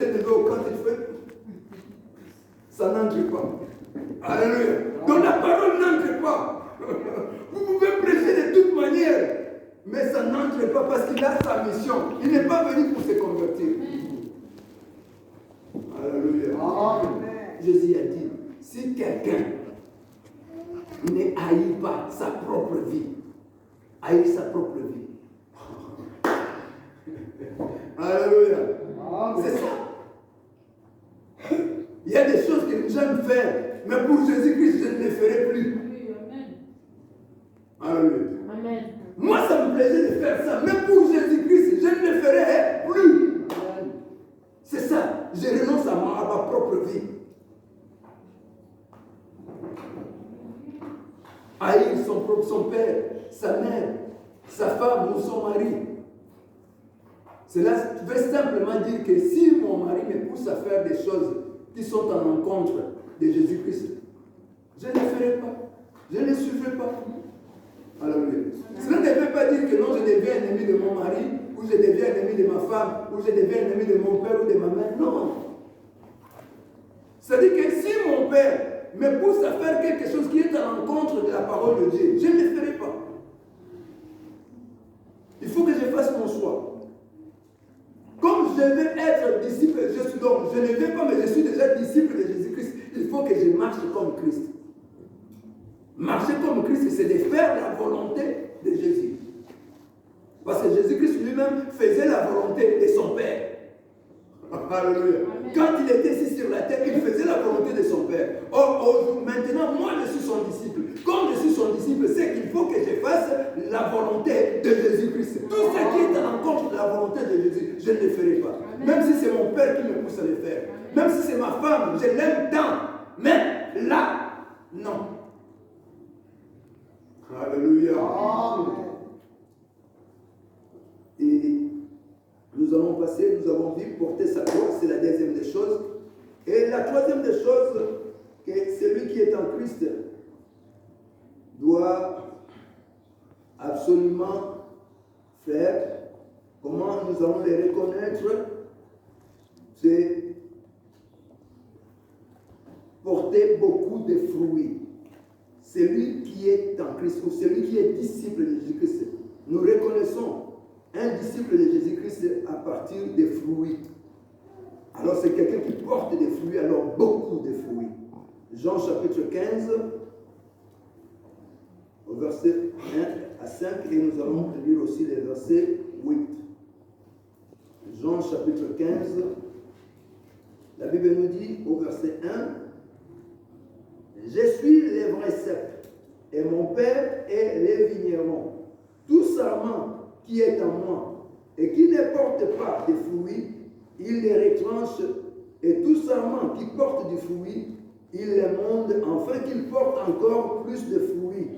quand il fait, ça n'entre pas. Alléluia. Donc la parole n'entre pas. Vous pouvez prêcher de toute manière, mais ça n'entre pas parce qu'il a sa mission. Il n'est pas venu pour se convertir. Alléluia. Jésus a dit, si quelqu'un ne haït pas sa propre vie, haït sa propre vie. Alléluia. C'est ça. Il y a des choses que j'aime faire, mais pour Jésus-Christ, je ne les ferai plus. Alléluia. Amen. Moi, ça me plaisait de faire ça, mais pour Jésus-Christ, je ne le ferai plus. C'est ça. Je renonce à ma propre vie. Haïr son père, sa mère, sa femme ou son mari. Cela veut simplement dire que si mon mari me pousse à faire des choses qui sont en rencontre de Jésus-Christ, je ne les ferai pas. Je ne les suivrai pas. Alléluia. Cela ne veut pas dire que non, je deviens ennemi de mon mari, ou je deviens ennemi de ma femme, ou je deviens ennemi de mon père ou de ma mère. Non. C'est-à-dire que si mon père me pousse à faire quelque chose qui est à l'encontre de la parole de Dieu, je ne le ferai pas. Il faut que je fasse mon choix. Comme je veux être disciple, je ne vais pas, mais je suis déjà disciple de Jésus-Christ. Il faut que je marche comme Christ. Marcher comme Christ, c'est de faire la volonté de Jésus. Parce que Jésus-Christ lui-même faisait la volonté de son Père. Alléluia. Quand il était ici sur la terre, il faisait la volonté de son Père. Or, maintenant, moi, je suis son disciple. Comme je suis son disciple, c'est qu'il faut que je fasse la volonté de Jésus-Christ. Tout ce qui est à l'encontre de la volonté de Jésus, je ne le ferai pas. Même si c'est mon Père qui me pousse à le faire. Même si c'est ma femme, je l'aime tant. Mais là, non. Alléluia. Et nous allons passer, nous avons vu porter sa croix, c'est la deuxième des choses. Et la troisième des choses, que celui qui est en Christ doit absolument faire. Comment nous allons les reconnaître? C'est porter beaucoup de fruits. Celui qui est en Christ, ou celui qui est disciple de Jésus-Christ, nous reconnaissons un disciple de Jésus-Christ à partir des fruits. Alors c'est quelqu'un qui porte des fruits, alors beaucoup de fruits. Jean chapitre 15, au verset 1 à 5, et nous allons lire aussi les versets 8. Jean chapitre 15, la Bible nous dit au verset 1, je suis le vrai cep, et mon Père est le vigneron. Tout sarment qui est en moi et qui ne porte pas de fruits, il les retranche, et tout sarment qui porte du fruit, il les monte, afin qu'il porte encore plus de fruits.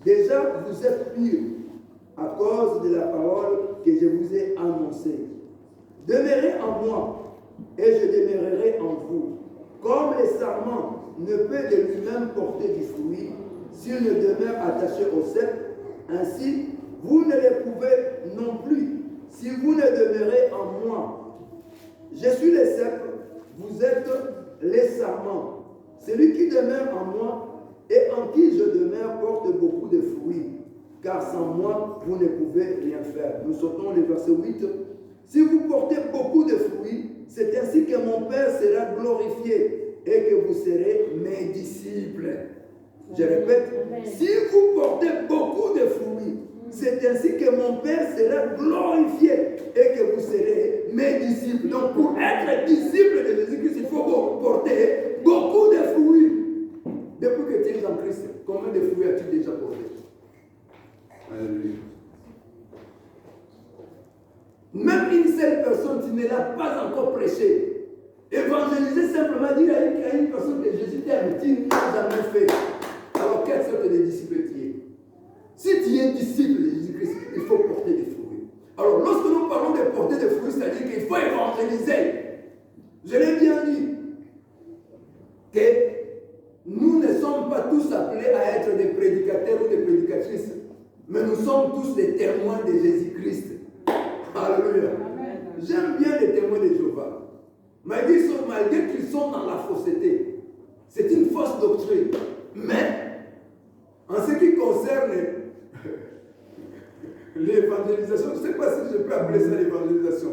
Déjà, vous êtes purs à cause de la parole que je vous ai annoncée. Demeurez en moi, et je demeurerai en vous. Comme le sarment ne peut de lui-même porter du fruit s'il ne demeure attaché au cep, ainsi vous ne le pouvez non plus si vous ne demeurez en moi. Je suis le cep, vous êtes les sarments. Celui qui demeure en moi et en qui je demeure porte beaucoup de fruits, car sans moi vous ne pouvez rien faire. Nous sautons le verset 8. Si vous portez beaucoup de fruits, c'est ainsi que mon Père sera glorifié et que vous serez mes disciples. Je répète, si vous portez beaucoup de fruits, c'est ainsi que mon Père sera glorifié et que vous serez mes disciples. Donc pour être disciple de Jésus-Christ, il faut porter beaucoup de fruits. Depuis que tu es en Christ, combien de fruits as-tu déjà porté? Alléluia. Même une seule personne, tu ne l'as pas encore prêché. Évangéliser simplement dire à une personne que Jésus t'aime, tu ne l'as jamais fait. Alors quelle sorte de disciple tu es? Si tu es disciple de Jésus-Christ, il faut porter des fruits. Alors lorsque nous parlons de porter des fruits, c'est-à-dire qu'il faut évangéliser. Je l'ai bien dit. Que nous ne sommes pas tous appelés à être des prédicateurs ou des prédicatrices, mais nous sommes tous des témoins de Jésus-Christ. Alléluia. J'aime bien les témoins de Jéhovah. malgré qu'ils sont dans la fausseté. C'est une fausse doctrine. Mais, en ce qui concerne l'évangélisation, je ne sais pas si je peux appeler ça l'évangélisation.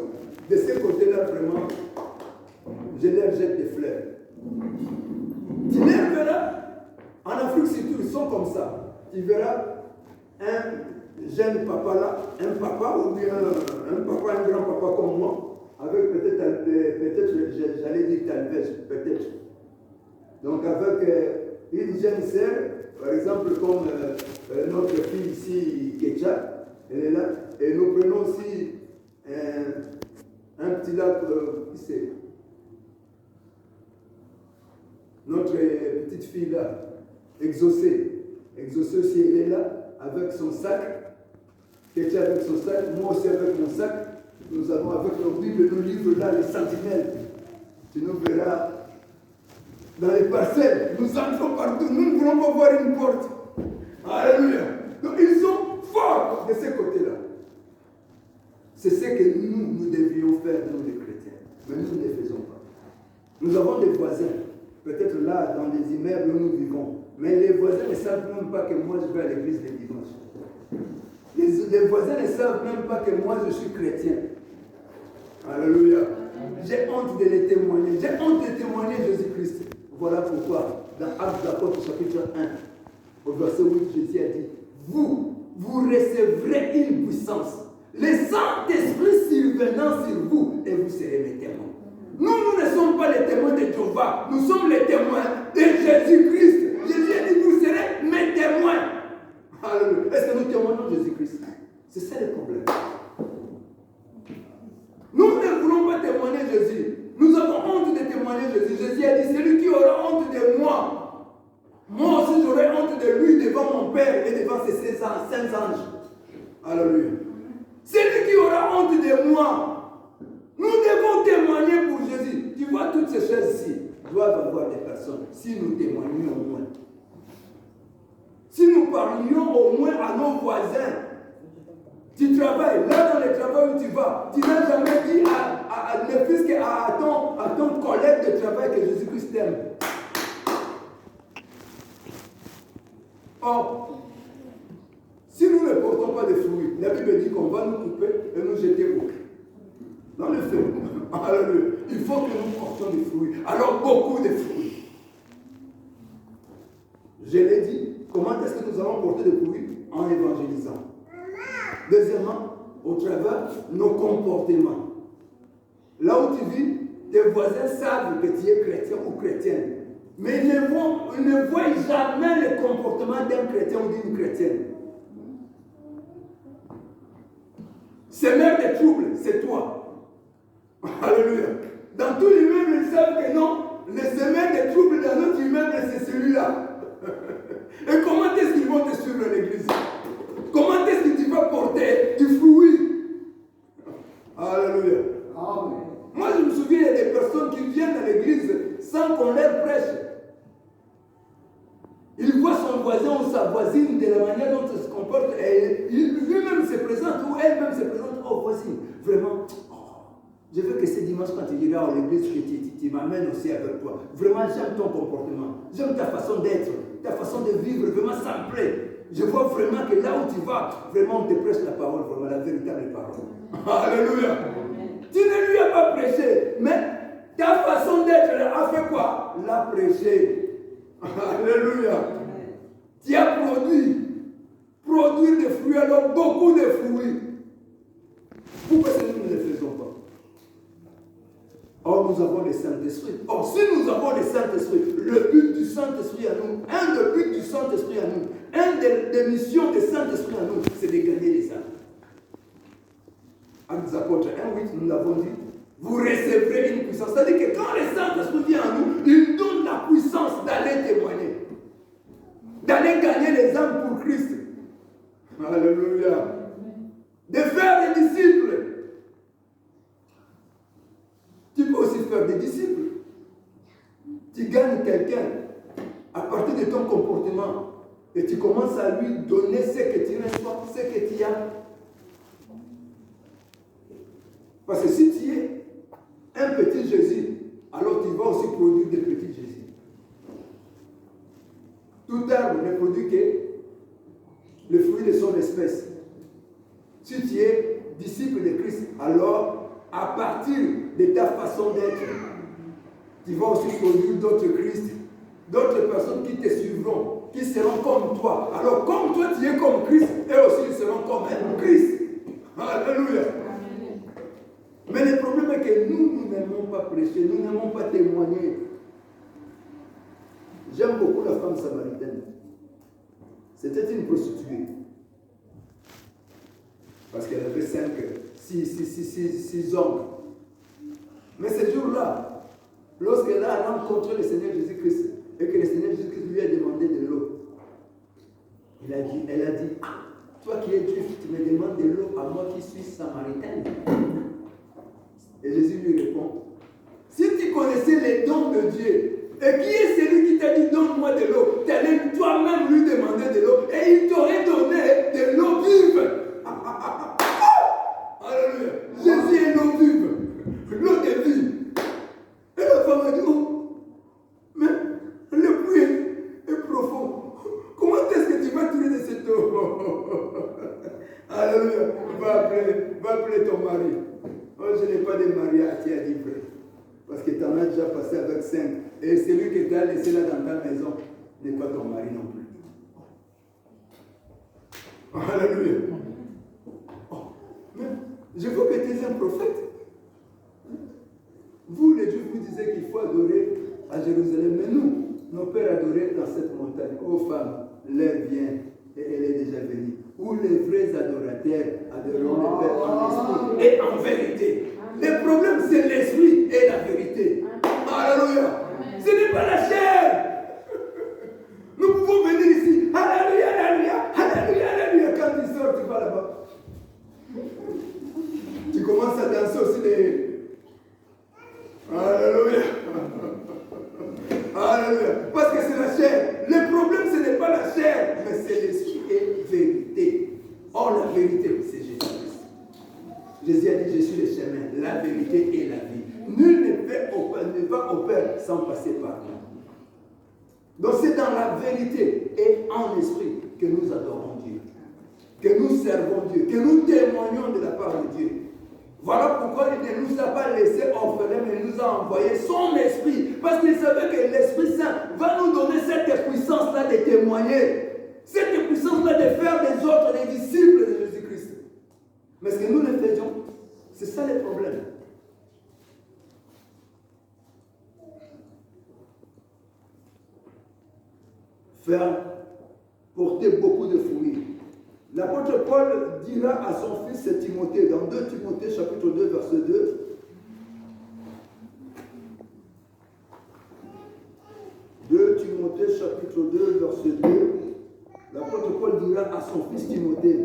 De ce côté-là, vraiment, je leur jette des fleurs. Tu les verras, en Afrique surtout, ils sont comme ça. Tu verras un jeune papa là, un papa ou bien un grand-papa comme moi, avec peut-être j'allais dire talvez, peut-être. Donc avec une jeune sœur, par exemple comme notre fille ici, Ketcha, elle est là, et nous prenons aussi un petit là, qui c'est notre petite fille là, Exaucée. Exaucée aussi, elle est là, avec son sac. Ketcha avec son sac, moi aussi avec mon sac. Nous avons avec nos Bibles, nos livres là, les sentinelles. Tu nous verras dans les parcelles. Nous entrons partout. Nous ne voulons pas voir une porte. Alléluia. Donc ils sont forts de ce côté-là. C'est ce que nous devrions faire, nous les chrétiens. Mais nous ne le faisons pas. Nous avons des voisins. Peut-être là, dans les immeubles où nous vivons. Mais les voisins ne savent même pas que moi je vais à l'église les dimanches. Les voisins ne savent même pas que moi je suis chrétien. Alléluia. J'ai honte de les témoigner. J'ai honte de témoigner Jésus-Christ. Voilà pourquoi, dans Actes d'Apôtres chapitre 1, au verset 8, Jésus a dit, vous recevrez une puissance. Le Saint-Esprit survenant sur vous et vous serez mes témoins. Nous ne sommes pas les témoins de Jéhovah. Nous sommes les témoins de Jésus-Christ. Jésus a dit, vous serez mes témoins. Alléluia. Est-ce que nous témoignons Jésus-Christ? C'est ça le problème. Nous ne voulons pas témoigner Jésus. Nous avons honte de témoigner Jésus. Jésus a dit, celui qui aura honte de moi, moi aussi j'aurai honte de lui devant mon Père et devant ses saints anges. Alléluia. Celui qui aura honte de moi, nous devons témoigner pour Jésus. Tu vois, toutes ces choses-ci doivent avoir des personnes. Si nous témoignions au moins. Si nous parlions au moins à nos voisins. Tu travailles, là dans le travail où tu vas, tu n'as jamais dit ne plus qu'à ton collègue de travail que Jésus-Christ t'aime. Or, si nous ne portons pas de fruits, la Bible dit qu'on va nous couper et nous jeter au cul. Dans le feu. Alléluia. Il faut que nous portions des fruits. Alors beaucoup de fruits. Je l'ai dit, comment est-ce que nous allons porter des fruits? En évangélisant. Deuxièmement, au travers de nos comportements. Là où tu vis, tes voisins savent que tu es chrétien ou chrétienne. Mais ils ne voient jamais le comportement d'un chrétien ou d'une chrétienne. Semeur des troubles, c'est toi. Alléluia. Dans tout l'immeuble, ils savent que non, le semeur des troubles dans notre immeuble, c'est celui-là. Et comment est-ce qu'ils vont te suivre à l'église? Comment est-ce que tu vas porter du fruit? Alléluia. Amen. Moi, je me souviens, il y a des personnes qui viennent à l'église sans qu'on leur prêche. Il voit son voisin ou sa voisine de la manière dont il se comporte et lui-même se présente ou elle-même se présente. Oh, voisine, vraiment, je veux que ce dimanche, quand tu iras à l'église, que tu m'amènes aussi avec toi. Vraiment, j'aime ton comportement. J'aime ta façon d'être, ta façon de vivre. Vraiment, ça me plaît. Je vois vraiment que là où tu vas, vraiment, on te prêche la parole, vraiment, la véritable parole. Alléluia. Tu ne lui as pas prêché, mais ta façon d'être a fait quoi? L'a prêché. Alléluia. Tu as produire des fruits, alors beaucoup de fruits. Pourquoi est-ce que nous ne le faisons pas? Or, nous avons le Saint-Esprit. Or, si nous avons le Saint-Esprit, le but du Saint-Esprit à nous, un des buts du Saint-Esprit à nous, une des missions du Saint-Esprit à nous, c'est de gagner les âmes. Actes des Apôtres 1:8, nous l'avons dit, vous recevrez une puissance. C'est-à-dire que quand le Saint-Esprit vient à nous, il donne la puissance d'aller témoigner, d'aller gagner les âmes pour Christ. Alléluia. De faire des disciples. Tu peux aussi faire des disciples. Tu gagnes quelqu'un à partir de ton comportement et tu commences à lui donner ce que tu reçois, ce que tu as. Parce que si tu es un petit Jésus, alors tu vas aussi produire des petits Jésus. Tout arbre ne produit que le fruit de son espèce. Si tu es disciple de Christ, alors à partir de ta façon d'être, tu vas aussi produire d'autres Christ, d'autres personnes qui te suivront, qui seront comme toi. Alors comme toi tu es comme Christ, eux aussi ils seront comme Christ. Alléluia. Mais le problème est que nous n'aimons pas prêcher, nous n'aimons pas témoigner. J'aime beaucoup la femme samaritaine. C'était une prostituée. Parce qu'elle avait 6 hommes. Mais ce jour-là, lorsqu'elle a rencontré le Seigneur Jésus-Christ et que le Seigneur Jésus-Christ lui a demandé de l'eau, elle a dit, toi qui es juif, tu me demandes de l'eau à moi qui suis samaritaine. Et Jésus lui répond, si tu connaissais les dons de Dieu, et qui est celui qui t'a dit donne-moi de l'eau, tu allais toi-même lui demander de l'eau et il t'aurait donné de l'eau vive. Alléluia. Jésus est l'eau vive, l'eau de vie. Et la femme a dit, oh, mais le puits est profond. Comment est-ce que tu vas tirer de cette eau? Alléluia. Va appeler ton mari. Oh, je n'ai pas de mari à t'y livrer. Parce que tu en as déjà passé avec 5. Et celui que tu as laissé là dans ta maison n'est pas ton mari non plus. Alléluia. Oh, mais je veux que tu es un prophète. Vous, les Juifs, vous disiez qu'il faut adorer à Jérusalem. Mais nous, nos pères adoraient dans cette montagne. Ô femmes, l'heure vient et elle est déjà venue. Où les vrais adorateurs adoreront le Père en esprit et en vérité. Le problème, c'est l'esprit et la vérité. Alléluia. Ce n'est pas la chair. Nous pouvons venir ici. Alléluia, alléluia, alléluia, alléluia. Quand tu sors, tu vas là-bas. Tu commences à danser aussi les... Alléluia. Alléluia. Parce que c'est la chair. Le problème, ce n'est pas la chair, mais c'est l'esprit et la vérité. Or, la vérité, c'est Jésus-Christ. Jésus a dit, je suis le chemin, la vérité et la vie. Nul ne va au Père sans passer par moi. Donc c'est dans la vérité et en esprit que nous adorons Dieu, que nous servons Dieu, que nous témoignons de la part de Dieu. Voilà pourquoi il ne nous a pas laissés orphelins, mais il nous a envoyé son esprit. Parce qu'il savait que l'Esprit Saint va nous donner cette puissance-là de témoigner. Cette puissance-là de faire des autres des disciples de Jésus-Christ. Mais ce que nous le faisions, c'est ça le problème. Faire porter beaucoup de fruits. L'apôtre Paul dira à son fils Timothée, dans 2 Timothée chapitre 2, verset 2, Timothée chapitre 2, verset 2, l'apôtre Paul dira à son fils Timothée,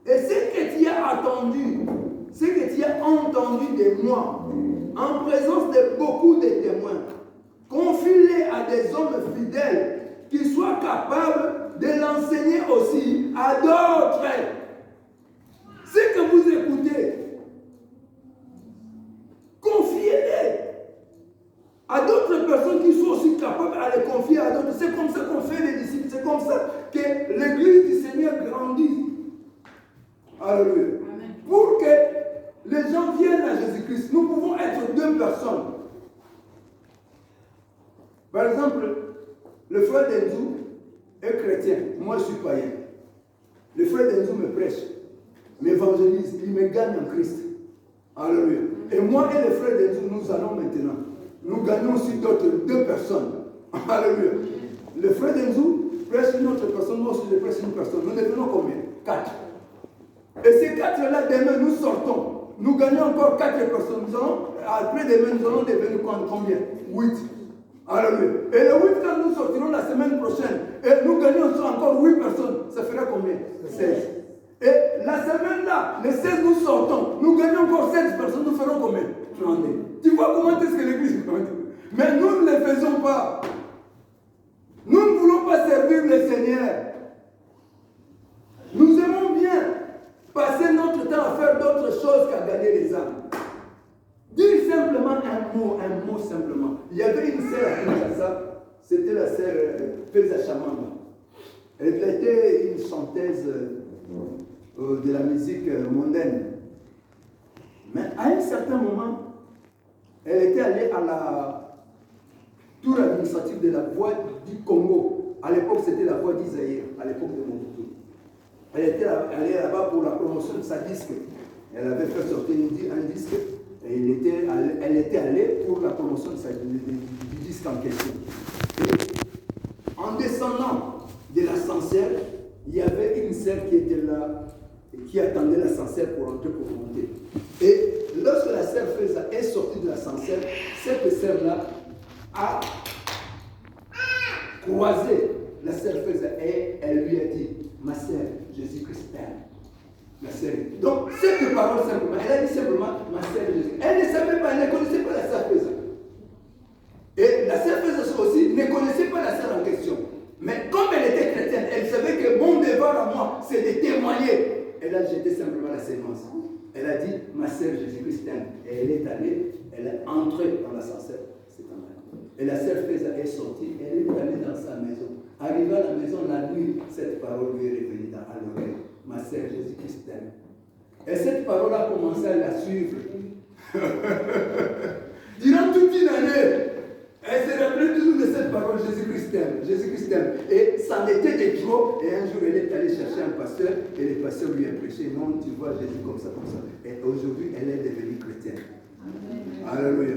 et ce que tu as attendu, ce que tu as entendu de moi, en présence de beaucoup de témoins, confie-les à des hommes fidèles qui soient capables de l'enseigner aussi à d'autres. Ce que vous écoutez, confiez-les à d'autres personnes qui sont aussi capables à les confier à d'autres. C'est comme ça qu'on fait les disciples. C'est comme ça que l'église du Seigneur grandit. Alléluia. Amen. Pour que les gens viennent à Jésus-Christ, nous pouvons être 2 personnes. Par exemple, le frère Denzou est chrétien. Moi, je suis païen. Le frère Denzou me prêche, m'évangélise, il me gagne en Christ. Alléluia. Et moi et le frère Denzou, nous allons maintenant. Nous gagnons aussi d'autres 2 personnes. Alléluia. Le frère Denzou prêche une autre personne, moi aussi je prêche une personne. Nous devenons combien? 4. Et ces 4-là, demain, nous sortons. Nous gagnons encore 4 personnes. Nous allons, après demain, nous allons devenir combien? 8. Alléluia. Et le 8, quand nous sortirons la semaine prochaine, et nous gagnons encore 8 personnes, ça fera combien? 16. Et la semaine là, les 16 nous sortons, nous gagnons encore 16 personnes, nous ferons combien? 32. Tu vois comment est-ce que l'église est? Mais nous ne le faisons pas. Nous ne voulons pas servir le Seigneur. Nous aimons bien passer notre temps à faire d'autres choses qu'à gagner les âmes. Dire simplement un il y avait une sœur à Kinshasa, c'était la sœur Feza Chamanga. Elle était une chanteuse de la musique mondaine. Mais à un certain moment, elle était allée à la tour administrative de la voie du Congo. À l'époque, c'était la voie d'Isaïe, à l'époque de Mobutu. Elle était allée là-bas pour la promotion de sa disque. Elle avait fait sortir un disque et elle était allée pour la promotion du disque en question. Et en descendant de l'ascenseur, il y avait une sœur qui était là et qui attendait l'ascenseur pour entrer pour monter. Et lorsque la sœur est sortie de l'ascenseur, cette sœur-là a croisé la sœur Feza et elle lui a dit, ma sœur, Jésus-Christ t'aime. Ma sœur. Donc, cette parole simplement, elle a dit simplement, ma sœur Jésus. Elle ne savait pas, elle ne connaissait pas la sœur Feza. Et la sœur Feza aussi ne connaissait pas la sœur en question. Mais comme elle était chrétienne, elle savait que mon devoir à moi, c'est de témoigner. Elle a jeté simplement la sémence. Elle a dit, ma sœur Jésus-Christ t'aime. Et elle est allée, elle est entrée dans l'ascenseur. C'est en elle. Et la sœur Feza est sortie, elle est allée dans sa maison. Arrivée à la maison la nuit, cette parole lui est revenue à l'oreille. Ma sœur Jésus-Christ t'aime. Et cette parole a commencé à la suivre. Durant toute une année, elle se rappelait toujours de cette parole, Jésus-Christ t'aime, Jésus-Christ t'aime. Et ça en était de trop. Et un jour, elle est allée chercher un pasteur et le pasteur lui a prêché. Non, tu vois Jésus comme ça, comme ça. Et aujourd'hui, elle est devenue chrétienne. Amen. Alléluia.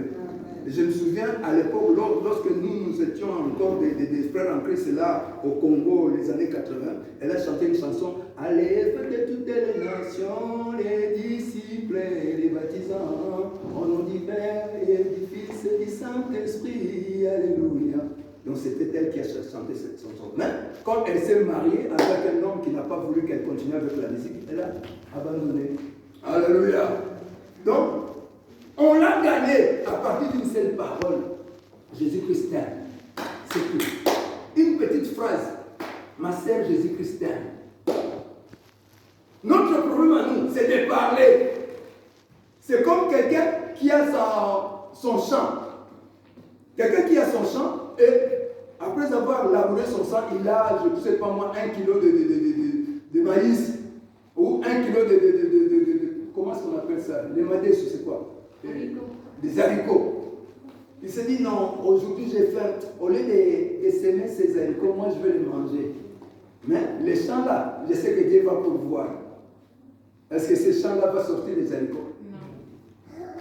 Je me souviens à l'époque, lorsque nous étions encore des frères en Christ là au Congo, les années 80, elle a chanté une chanson. Allez, faites toutes les nations, les disciples et les baptisants, au nom du Père et du Fils et du Saint-Esprit. Alléluia. Donc c'était elle qui a chanté cette chanson. Mais quand elle s'est mariée avec un homme qui n'a pas voulu qu'elle continue avec la musique, elle a abandonné. Alléluia. Donc, on l'a gagné à partir d'une seule parole. Jésus-Christ t'aime. C'est tout. Une petite phrase. Ma sœur Jésus-Christ t'aime. Notre problème à nous, c'est de parler. C'est comme quelqu'un qui a son champ. Quelqu'un qui a son champ et après avoir labouré son champ, il a, je ne sais pas moi, 1 kilo de maïs ou 1 kilo comment est-ce qu'on appelle ça? Les madès, c'est quoi? Des haricots. Il s'est dit non, aujourd'hui j'ai faim. Au lieu de s'aimer ces haricots, moi je vais les manger. Mais les champs là, je sais que Dieu va pourvoir. Est-ce que ces champs là vont sortir des haricots? Non.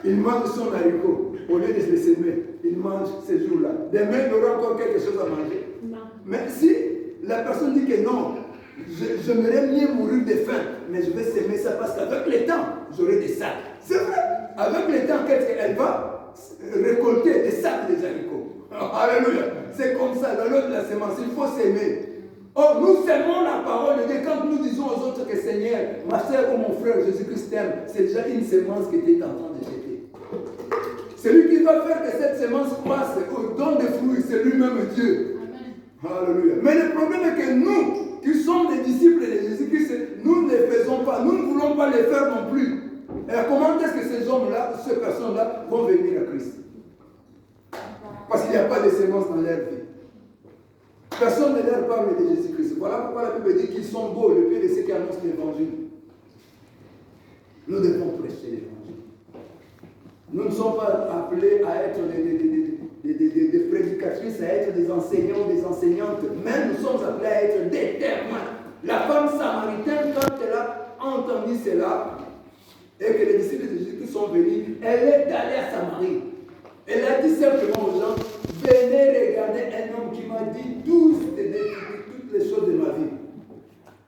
Il mange son haricot. Au lieu de les s'aimer, il mange ces jours-là. Demain, il aura encore quelque chose à manger. Non. Mais si la personne dit que non, j'aimerais mieux mourir de faim, mais je vais s'aimer ça parce qu'avec le temps, j'aurai des sacs. C'est vrai. Avec le temps, qu'est-ce qu'elle va récolter? Des sacs de haricots. Alléluia. C'est comme ça, dans l'autre de la semence, il faut s'aimer. Oh, nous s'aimons la parole de Dieu quand nous disons aux autres que Seigneur, ma soeur ou mon frère, Jésus-Christ t'aime, c'est déjà une semence que tu es en train de jeter. Celui qui va faire que cette semence passe au don des fruits, c'est lui-même Dieu. Amen. Alléluia. Mais le problème est que nous, qui sommes des disciples de Jésus-Christ, nous ne les faisons pas, nous ne voulons pas les faire non plus. Et comment est-ce que ces hommes-là, ces personnes-là vont venir à Christ? Parce qu'il n'y a pas de sémence dans leur vie. Personne ne leur parle de Jésus-Christ. Voilà pourquoi la Bible dit qu'ils sont beaux, le pied de ceux qui annoncent l'évangile. Nous devons prêcher l'évangile. Nous ne sommes pas appelés à être des prédicatrices, à être des enseignants, des enseignantes, mais nous sommes appelés à être des témoins. La femme samaritaine, quand elle a entendu cela, et que les disciples de Jésus sont venus, elle est allée à Samarie. Elle a dit simplement aux gens, venez regarder un homme qui m'a dit toutes les choses de ma vie.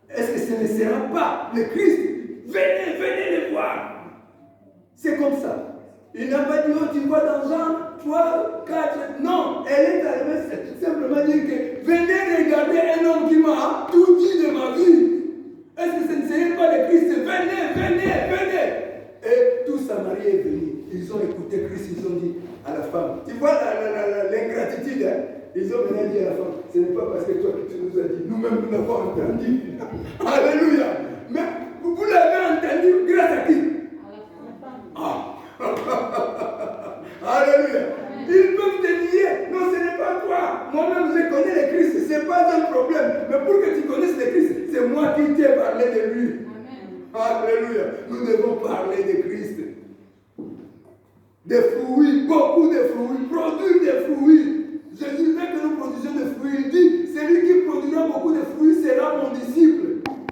Est-ce que ce ne sera pas le Christ? Venez le voir. C'est comme ça. Il n'a pas dit, oh, tu vois dans Jean 3, 4. Non, elle est arrivée simplement dire que venez regarder un homme qui m'a tout dit de ma vie. Est-ce que ce ne serait pas le Christ? Venez. Et tout Samarie est venu. Ils ont écouté Christ, ils ont dit à la femme. Tu vois l'ingratitude, hein? Ils ont maintenant dit à la femme, ce n'est pas parce que toi que tu nous as dit, nous-mêmes nous l'avons entendu. Alléluia. Mais vous l'avez entendu grâce à qui? Ah. Alléluia. Ils peuvent te nier quitter parler de lui. Amen. Alléluia. Nous devons parler de Christ. Des fruits, beaucoup de fruits, produire des fruits.